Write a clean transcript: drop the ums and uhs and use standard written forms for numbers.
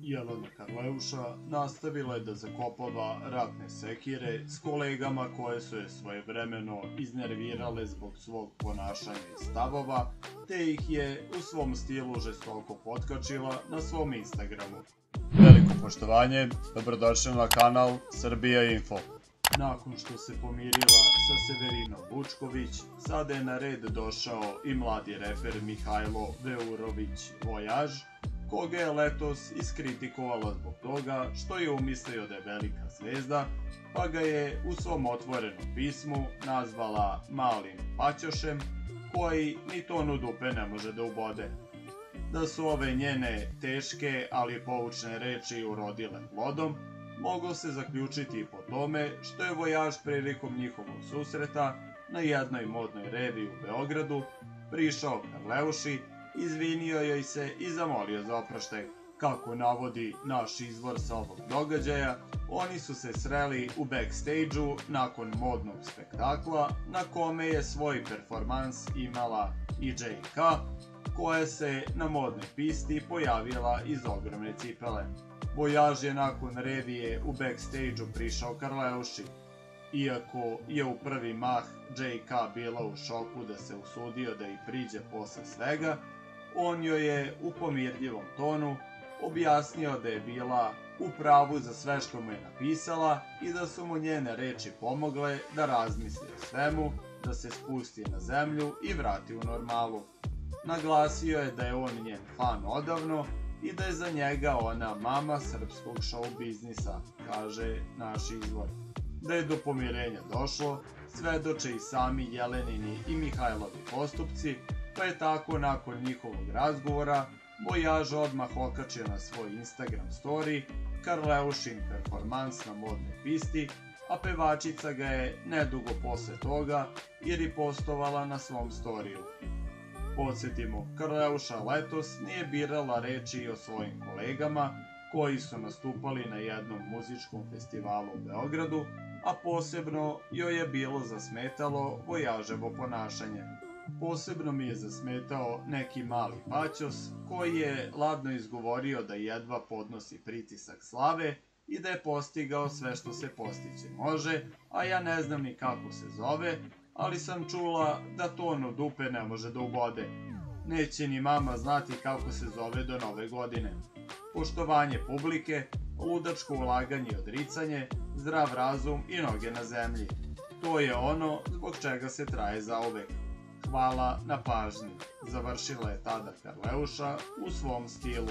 Jelena Karleuša nastavila je da zakopava ratne sekire s kolegama koje su je svojevremeno iznervirale zbog svog ponašanja i stavova, te ih je u svom stilu žestoko potkačila na svom Instagramu. Veliko poštovanje, dobrodošli na kanal Srbija Info. Nakon što se pomirila sa Severinom Vučković, sada je na red došao i mladi reper Mihajlo Veurović Vojaž, koga je letos iskritikovala zbog toga što je umislio da je velika zvezda, pa ga je u svom otvorenom pismu nazvala malim paćošem, koji ni tonu dupe ne može da ubode. Da su ove njene teške, ali poučne reči urodile plodom, moglo se zaključiti i po tome što je Vojaž prilikom njihovog susreta na jednoj modnoj revi u Beogradu prišao Karleuši, izvinio joj se i zamolio za oproštaj. Kako navodi naš izvor sa ovog događaja, oni su se sreli u backstage-u nakon modnog spektakla na kome je svoj performans imala i JK, koja se na modnoj pisti pojavila iz ogromne cipele. Vojaž je nakon revije u backstage-u prišao Karleuši. Iako je u prvi mah JK bila u šoku da se usudio da ih priđe posle svega, on joj je u pomirljivom tonu objasnio da je bila u pravu za sve što mu je napisala i da su mu njene reči pomogle da razmisli o svemu, da se spusti na zemlju i vrati u normalu. Naglasio je da je on njen fan odavno i da je za njega ona mama srpskog show biznisa, kaže naš izvor. Da je do pomirenja došlo, svedoče i sami Jelenini i Mihajlovi postupci, pa je tako nakon njihovog razgovora Vojaž odmah okačio na svoj Instagram story Karleušin performans na modnoj pisti, a pevačica ga je nedugo posle toga i ripostovala na svom storiju. Podsjetimo, Karleuša letos nije birala reči o svojim kolegama koji su nastupali na jednom muzičkom festivalu u Beogradu, a posebno joj je bilo zasmetalo Vojaževo ponašanje. Posebno mi je zasmetao neki mali paćos koji je ladno izgovorio da jedva podnosi pritisak slave i da je postigao sve što se postići može, a ja ne znam ni kako se zove, ali sam čula da tonu dupe ne može da ubode. Neće ni mama znati kako se zove do nove godine. Poštovanje publike, ludačko ulaganje i odricanje, zdrav razum i noge na zemlji. To je ono zbog čega se traje zauvek. Hvala na pažnji, završila je tada Karleuša u svom stilu.